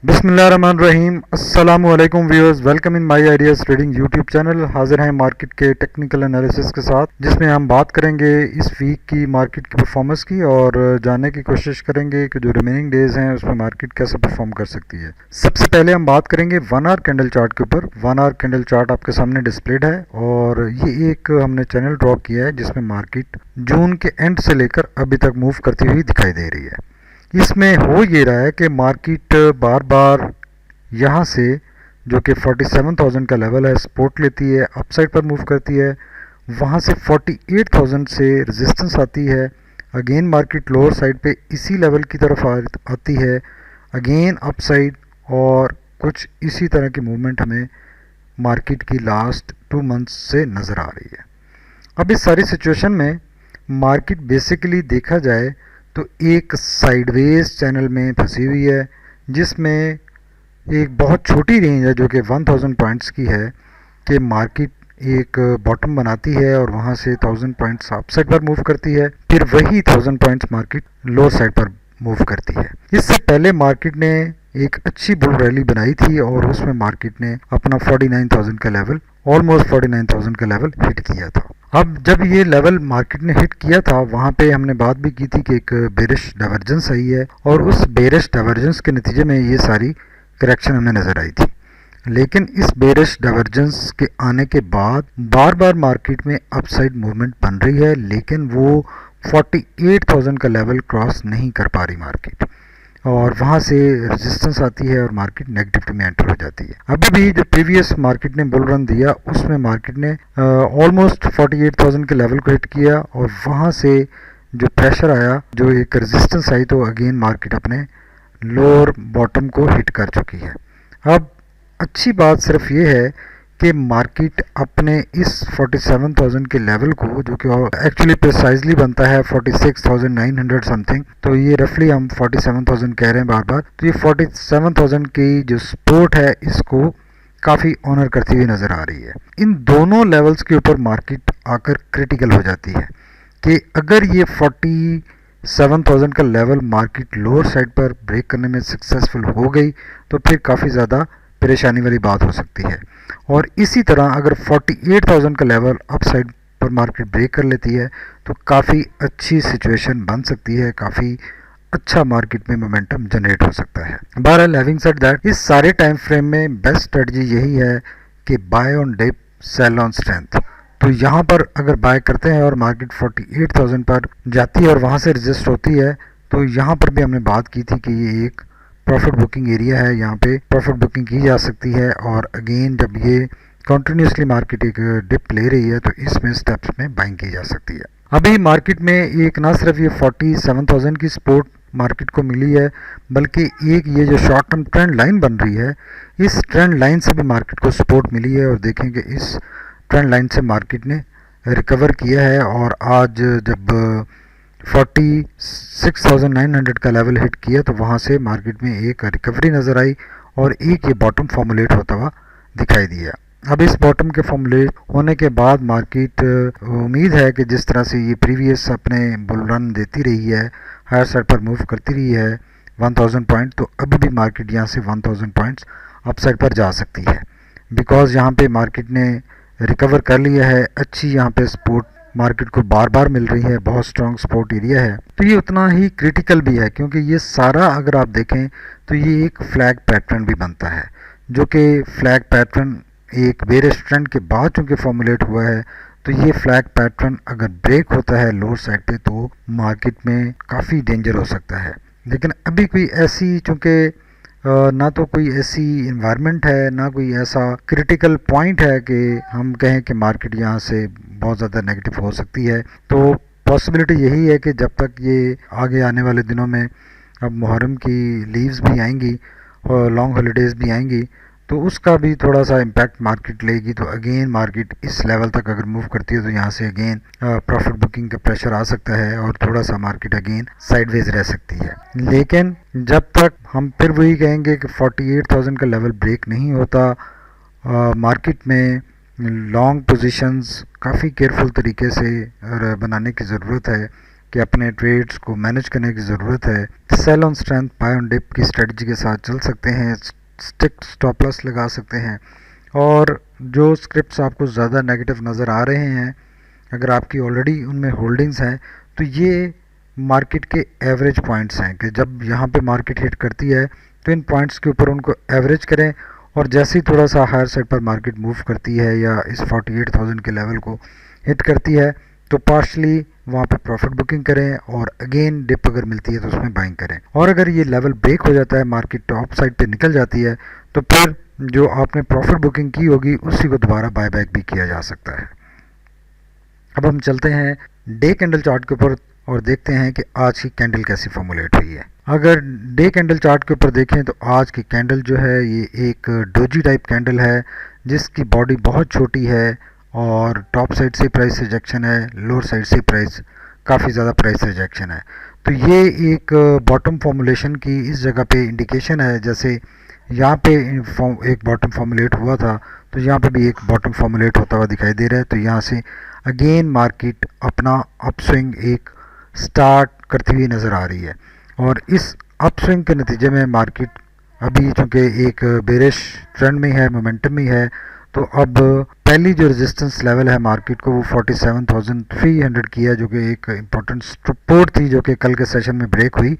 बिस्मिल्लाहिर्रहमानिर्रहीम। अस्सलामु अलैकुम viewers, welcome in my ideas trading YouTube channel. हाजिर हैं मार्केट के टेक्निकल एनालिसिस के साथ, जिसमें हम बात करेंगे इस वीक की मार्केट की परफॉर्मेंस की और जानने की कोशिश करेंगे कि जो रिमेनिंग डेज़ हैं उसमें मार्केट कैसे परफॉर्म कर सकती है। सबसे पहले हम बात करेंगे 1 आवर कैंडल चार्ट के ऊपर। 1 आवर कैंडल चार्ट आपके सामने डिस्प्लेड है और ये एक हमने चैनल ड्रॉ किया है जिसमें मार्केट जून के एंड से लेकर अभी तक मूव करती हुई दिखाई दे रही है। इसमें हो ये रहा है कि मार्केट बार बार यहाँ से जो कि 47,000 का लेवल है सपोर्ट लेती है, अपसाइड पर मूव करती है, वहाँ से 48,000 से रेजिस्टेंस आती है, अगेन मार्केट लोअर साइड पे इसी लेवल की तरफ आती है, अगेन अपसाइड, और कुछ इसी तरह की मूवमेंट हमें मार्केट की लास्ट 2 मंथ्स से नज़र आ रही है। अब इस सारी सिचुएशन में मार्केट बेसिकली देखा जाए तो एक साइडवेज चैनल में फंसी हुई है, जिसमें एक बहुत छोटी रेंज है जो कि 1000 पॉइंट्स की है कि मार्केट एक बॉटम बनाती है और वहाँ से 1000 पॉइंट्स अपसाइड पर मूव करती है, फिर वही 1000 पॉइंट्स मार्केट लोअर साइड पर मूव करती है। इससे पहले मार्केट ने एक अच्छी बुल रैली बनाई थी और उसमें मार्केट ने अपना 49,000 का लेवल, ऑलमोस्ट 49,000 का लेवल हिट किया था। अब जब ये लेवल मार्केट ने हिट किया था, वहाँ पे हमने बात भी की थी कि एक बेरिश डाइवर्जेंस आई है और उस बेरिश डाइवर्जेंस के नतीजे में ये सारी करेक्शन हमें नज़र आई थी। लेकिन इस बेरिश डाइवर्जेंस के आने के बाद बार बार मार्केट में अपसाइड मूवमेंट बन रही है, लेकिन वो 48,000 का लेवल क्रॉस नहीं कर पा रही मार्केट, और वहाँ से रेजिस्टेंस आती है और मार्केट नेगेटिविटी में एंटर हो जाती है। अभी भी जो प्रीवियस मार्केट ने बुल रन दिया उसमें मार्केट ने ऑलमोस्ट 48,000 के लेवल को हिट किया और वहाँ से जो प्रेशर आया, जो एक रेजिस्टेंस आई, तो अगेन मार्केट अपने लोअर बॉटम को हिट कर चुकी है। अब अच्छी बात सिर्फ ये है कि मार्केट अपने इस 47,000 के लेवल को, जो कि एक्चुअली प्रिसाइजली बनता है 46,900 समथिंग, तो ये रफली हम 47,000 कह रहे हैं बार बार, तो ये 47,000 की जो सपोर्ट है इसको काफ़ी ऑनर करती हुई नज़र आ रही है। इन दोनों लेवल्स के ऊपर मार्केट आकर क्रिटिकल हो जाती है कि अगर ये 47,000 का लेवल मार्केट लोअर साइड पर ब्रेक करने में सक्सेसफुल हो गई तो फिर काफ़ी ज़्यादा परेशानी वाली बात हो सकती है। और इसी तरह अगर 48,000 का लेवल अप साइड पर मार्केट ब्रेक कर लेती है तो काफ़ी अच्छी सिचुएशन बन सकती है, काफ़ी अच्छा मार्केट में मोमेंटम जनरेट हो सकता है। बहरहाल हैविंग सेड दैट, इस सारे टाइम फ्रेम में बेस्ट स्ट्रेटजी यही है कि buy on dip, sell on strength. तो यहाँ पर अगर बाय करते हैं और मार्केट 48,000 पर जाती है और वहाँ से रजिस्ट होती है, तो यहाँ पर भी हमने बात की थी कि ये एक प्रॉफिट बुकिंग एरिया है, यहाँ पे प्रॉफिट बुकिंग की जा सकती है। और अगेन जब ये कंटिन्यूसली मार्केट एक डिप ले रही है तो इसमें स्टेप्स में बाइंग की जा सकती है। अभी मार्केट में एक ना सिर्फ ये 47,000 की सपोर्ट मार्केट को मिली है, बल्कि एक ये जो शॉर्ट टर्म ट्रेंड लाइन बन रही है, इस ट्रेंड लाइन से भी मार्केट को सपोर्ट मिली है। और देखेंगे इस ट्रेंड लाइन से मार्केट ने रिकवर किया है और आज जब 46,900 का लेवल हिट किया तो वहाँ से मार्केट में एक रिकवरी नज़र आई और एक ये बॉटम फॉर्मुलेट होता हुआ दिखाई दिया। अब इस बॉटम के फॉर्मुलेट होने के बाद मार्केट उम्मीद है कि जिस तरह से ये प्रीवियस अपने बुल रन देती रही है, हायर साइड पर मूव करती रही है 1000 पॉइंट, तो अभी भी मार्केट यहाँ से 1000 पॉइंट्स अपसाइड पर जा सकती है, बिकॉज यहाँ पे मार्केट ने रिकवर कर लिया है। अच्छी यहाँ पे सपोर्ट मार्केट को बार बार मिल रही है, बहुत स्ट्रॉन्ग सपोर्ट एरिया है। तो ये उतना ही क्रिटिकल भी है क्योंकि ये सारा अगर आप देखें तो ये एक फ्लैग पैटर्न भी बनता है, जो कि फ्लैग पैटर्न एक बेरिश ट्रेंड के बाद चूँकि फॉर्मुलेट हुआ है। तो ये फ्लैग पैटर्न अगर ब्रेक होता है लोअर साइड पे तो मार्केट में काफ़ी डेंजर हो सकता है। लेकिन अभी कोई ऐसी, चूँकि ना तो कोई ऐसी इन्वायरमेंट है, ना कोई ऐसा क्रिटिकल पॉइंट है कि हम कहें कि मार्केट यहाँ से बहुत ज़्यादा नेगेटिव हो सकती है। तो पॉसिबिलिटी यही है कि जब तक ये आगे आने वाले दिनों में अब मुहर्रम की लीव्स भी आएंगी और लॉन्ग हॉलीडेज़ भी आएंगी, तो उसका भी थोड़ा सा इम्पैक्ट मार्केट लेगी। तो अगेन मार्केट इस लेवल तक अगर मूव करती है तो यहाँ से अगेन प्रॉफिट बुकिंग का प्रेशर आ सकता है और थोड़ा सा मार्केट अगेन साइडवेज रह सकती है। लेकिन जब तक हम फिर वही कहेंगे कि 48,000 का लेवल ब्रेक नहीं होता, मार्केट में लॉन्ग पोजीशंस काफ़ी केयरफुल तरीके से बनाने की ज़रूरत है कि अपने ट्रेड्स को मैनेज करने की ज़रूरत है। Sell on strength buy on dip की स्ट्रेटजी के साथ चल सकते हैं, स्टिक स्टॉप लॉस लगा सकते हैं। और जो स्क्रिप्ट्स आपको ज़्यादा नेगेटिव नज़र आ रहे हैं, अगर आपकी ऑलरेडी उनमें होल्डिंग्स हैं, तो ये मार्केट के एवरेज पॉइंट्स हैं कि जब यहाँ पे मार्केट हिट करती है तो इन पॉइंट्स के ऊपर उनको एवरेज करें, और जैसे ही थोड़ा सा हायर साइड पर मार्केट मूव करती है या इस 48,000 के लेवल को हिट करती है तो पार्शली वहाँ पे प्रॉफिट बुकिंग करें, और अगेन डिप अगर मिलती है तो उसमें बाइंग करें। और अगर ये लेवल ब्रेक हो जाता है, मार्केट टॉप साइड पे निकल जाती है, तो फिर जो आपने प्रॉफिट बुकिंग की होगी उसी को दोबारा बाय बैक भी किया जा सकता है। अब हम चलते हैं डे कैंडल चार्ट के ऊपर और देखते हैं कि आज की कैंडल कैसी फॉर्मुलेट हुई है। अगर डे कैंडल चार्ट के ऊपर देखें तो आज की कैंडल जो है ये एक डोजी टाइप कैंडल है, जिसकी बॉडी बहुत छोटी है और टॉप साइड से प्राइस रिजेक्शन है, लोअर साइड से प्राइस काफ़ी ज़्यादा प्राइस रिजेक्शन है। तो ये एक बॉटम फॉर्मुलेशन की इस जगह पे इंडिकेशन है। जैसे यहाँ पे एक बॉटम फॉर्मुलेट हुआ था, तो यहाँ पे भी एक बॉटम फॉर्मुलेट होता हुआ दिखाई दे रहा है। तो यहाँ से अगेन मार्केट अपना अपस्विंग एक स्टार्ट करती हुई नज़र आ रही है, और इस अपस्विंग के नतीजे में मार्केट अभी चूँकि एक बेरिश ट्रेंड में है, मोमेंटम में है, तो अब पहली जो रेजिस्टेंस लेवल है मार्केट को वो 47,300 की है, जो कि एक इम्पोर्टेंट सपोर्ट थी जो कि कल के सेशन में ब्रेक हुई।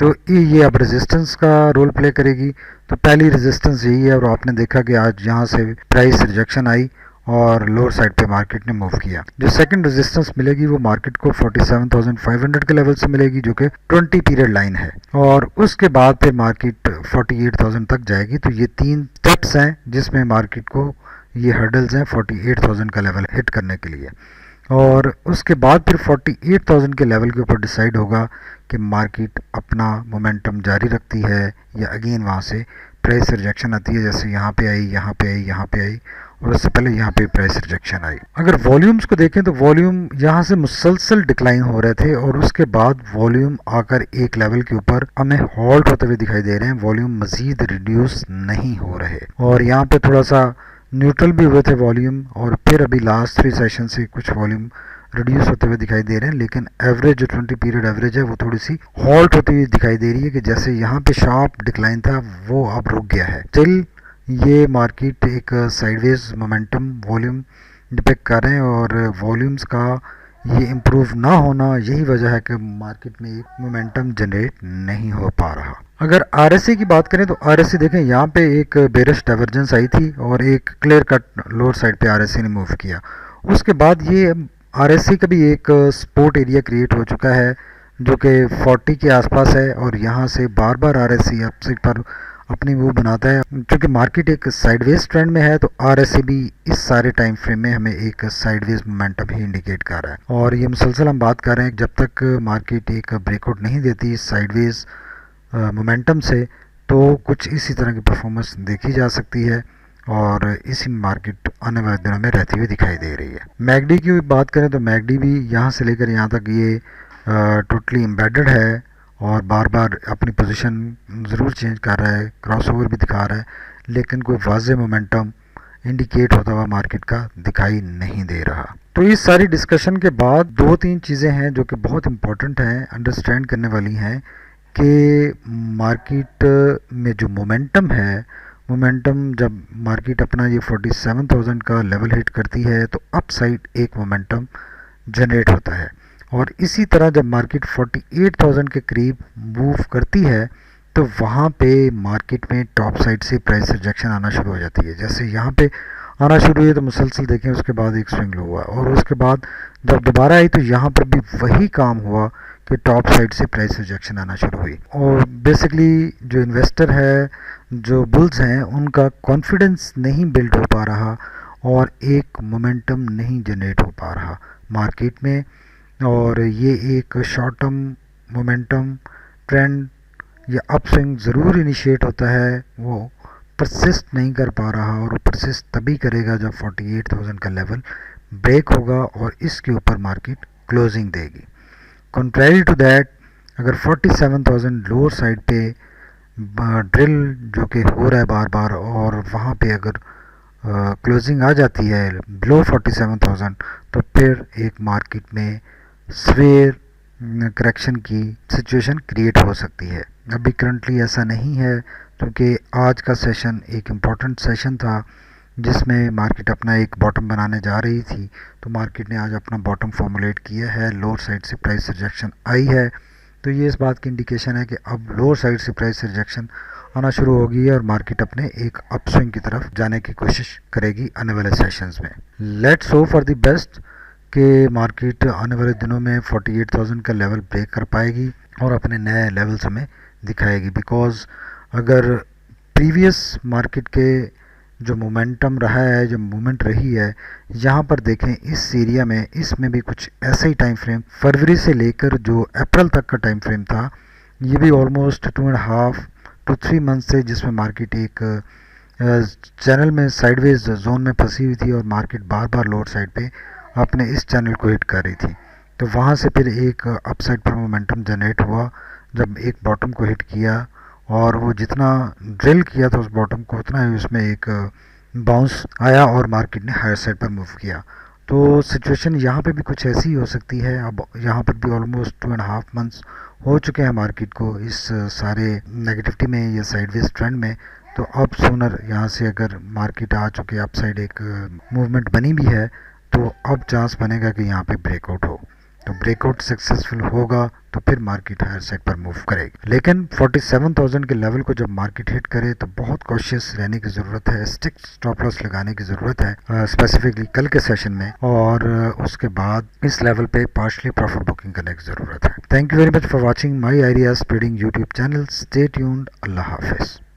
तो ये अब रेजिस्टेंस का रोल प्ले करेगी। तो पहली रेजिस्टेंस यही है, और आपने देखा कि आज यहाँ से प्राइस रिजेक्शन आई और लोअर साइड पे मार्केट ने मूव किया। जो सेकंड रेजिस्टेंस मिलेगी वो मार्केट को 47,500 के लेवल से मिलेगी, जो कि 20 पीरियड लाइन है, और उसके बाद फिर मार्केट 48,000 तक जाएगी। तो ये 3 स्टेप्स हैं जिसमें मार्केट को ये हर्डल्स हैं 48,000 का लेवल हिट करने के लिए, और उसके बाद फिर 48,000 के लेवल के ऊपर डिसाइड होगा कि मार्केट अपना मोमेंटम जारी रखती है या अगेन वहाँ से प्राइस रिजेक्शन आती है। जैसे यहाँ पे आई, यहाँ पे आई, यहाँ पे आई, और उससे पहले यहाँ पे प्राइस रिजेक्शन आई। अगर वॉल्यूम्स को देखें तो वॉल्यूम यहाँ से मुसलसल डिक्लाइन हो रहे थे, और उसके बाद वॉल्यूम आकर एक लेवल के ऊपर हमें हॉल्ट होते हुए दिखाई दे रहे हैं। वॉल्यूम मजीद रिड्यूस नहीं हो रहे, और यहाँ पे थोड़ा सा न्यूट्रल भी हुए थे वॉल्यूम, और फिर अभी लास्ट 3 सेशन से कुछ वॉल्यूम रिड्यूस होते हुए दिखाई दे रहे हैं। लेकिन एवरेज जो 20 पीरियड एवरेज है वो थोड़ी सी हॉल्ट होती हुई दिखाई दे रही है, कि जैसे यहाँ पे शार्प डिक्लाइन था वो अब रुक गया है। स्टिल ये मार्केट एक साइडवेज मोमेंटम वॉल्यूम डिपेक्ट कर रहे हैं, और वॉल्यूम्स का ये इम्प्रूव ना होना यही वजह है कि मार्केट में एक मोमेंटम जनरेट नहीं हो पा रहा। अगर आरएससी की बात करें तो आरएससी देखें, यहाँ पे एक बेरिश डाइवर्जेंस आई थी और एक क्लियर कट लोअर साइड पे आरएससी ने मूव किया। उसके बाद ये आरएससी का भी एक सपोर्ट एरिया क्रिएट हो चुका है जो कि 40 के आसपास है, और यहाँ से बार बार आरएससी अपसाइड पर अपनी मूव बनाता है। क्योंकि मार्केट एक साइडवेज ट्रेंड में है, तो आरएससी भी इस सारे टाइम फ्रेम में हमें एक साइडवेज मोमेंटम ही इंडिकेट कर रहा है। और ये मुसलसल हम बात कर रहे हैं, जब तक मार्केट एक ब्रेकआउट नहीं देती साइडवेज मोमेंटम से, तो कुछ इसी तरह की परफॉर्मेंस देखी जा सकती है, और इसी मार्केट आने वाले दिनों में रहती हुई दिखाई दे रही है। मैगडी की बात करें तो मैगडी भी यहाँ से लेकर यहाँ तक ये टोटली एम्बेडेड है, और बार बार अपनी पोजीशन ज़रूर चेंज कर रहा है, क्रॉसओवर भी दिखा रहा है, लेकिन कोई वाज़े मोमेंटम इंडिकेट होता हुआ मार्केट का दिखाई नहीं दे रहा। तो इस सारी डिस्कशन के बाद 2-3 चीज़ें हैं जो कि बहुत इंपॉर्टेंट हैं, अंडरस्टैंड करने वाली हैं, कि मार्केट में जो मोमेंटम है, मोमेंटम जब मार्केट अपना ये 47,000 का लेवल हिट करती है तो अप साइड एक मोमेंटम जनरेट होता है, और इसी तरह जब मार्केट 48,000 के करीब मूव करती है तो वहाँ पे मार्केट में टॉप साइड से प्राइस रिजेक्शन आना शुरू हो जाती है। जैसे यहाँ पे आना शुरू हुई तो मुसलसल देखें, उसके बाद एक स्विंग लो हुआ, और उसके बाद जब दोबारा आई तो यहाँ पर भी वही काम हुआ कि टॉप साइड से प्राइस रिजेक्शन आना शुरू हुई। और बेसिकली जो इन्वेस्टर है, जो बुल्स हैं, उनका कॉन्फिडेंस नहीं बिल्ड हो पा रहा, और एक मोमेंटम नहीं जनरेट हो पा रहा मार्केट में, और ये एक शॉर्ट टर्म मोमेंटम ट्रेंड या अपस्विंग ज़रूर इनिशिएट होता है, वो परसिस्ट नहीं कर पा रहा, और वो परसिस्ट तभी करेगा जब 48,000 का लेवल ब्रेक होगा और इसके ऊपर मार्केट क्लोजिंग देगी। कंट्रेरी टू दैट, अगर 47,000 लोअर साइड पे ड्रिल जो कि हो रहा है बार बार, और वहाँ पे अगर क्लोजिंग आ जाती है बिलो 47,000, तो फिर एक मार्केट में स्वेयर करेक्शन की सिचुएशन क्रिएट हो सकती है। अभी करंटली ऐसा नहीं है, क्योंकि आज का सेशन एक इम्पॉर्टेंट सेशन था जिसमें मार्केट अपना एक बॉटम बनाने जा रही थी। तो मार्केट ने आज अपना बॉटम फॉर्मुलेट किया है, लोअर साइड से प्राइस रिजेक्शन आई है। तो ये इस बात की इंडिकेशन है कि अब लोअर साइड से प्राइस रिजेक्शन आना शुरू होगी है और मार्केट अपने एक अपस्विंग की तरफ जाने की कोशिश करेगी आने वाले सेशंस में। Let's hope for the best कि मार्केट आने वाले दिनों में 48,000 का लेवल ब्रेक कर पाएगी और अपने नए लेवल्स हमें दिखाएगी। बिकॉज अगर प्रीवियस मार्केट के जो मोमेंटम रहा है, जो मूवमेंट रही है, यहाँ पर देखें इस एरिया में, इसमें भी कुछ ऐसा ही टाइम फ्रेम फरवरी से लेकर जो अप्रैल तक का टाइम फ्रेम था, ये भी ऑलमोस्ट 2.5 to 3 मंथ से जिसमें मार्केट एक चैनल में साइडवेज जोन में फंसी हुई थी और मार्केट बार बार लोअर साइड पे अपने इस चैनल को हिट कर रही थी। तो वहाँ से फिर एक अपसाइड पर मोमेंटम जनरेट हुआ जब एक बॉटम को हिट किया, और वो जितना ड्रिल किया था उस बॉटम को उतना ही उसमें एक बाउंस आया और मार्केट ने हायर साइड पर मूव किया। तो सिचुएशन यहाँ पे भी कुछ ऐसी ही हो सकती है। अब यहाँ पर भी ऑलमोस्ट 2.5 मंथ्स हो चुके हैं मार्केट को इस सारे नेगेटिविटी में या साइडवेज ट्रेंड में। तो अब सोनर यहाँ से अगर मार्केट आ चुके अपसाइड एक मूवमेंट बनी भी है, तो अब चांस बनेगा कि यहाँ पे ब्रेकआउट हो। तो ब्रेकआउट सक्सेसफुल होगा तो फिर मार्केट हायर साइड पर मूव करेगी। लेकिन 47,000 के लेवल को जब मार्केट हिट करे तो बहुत कॉशियस रहने की ज़रूरत है, स्ट्रिक्ट स्टॉप लॉस लगाने की ज़रूरत है, स्पेसिफिकली कल के सेशन में, और उसके बाद इस लेवल पे पार्शली प्रॉफिट बुकिंग करने की ज़रूरत है। Thank you very much for watching my ideas trading YouTube channel. Stay tuned. अल्लाह हाफिज़।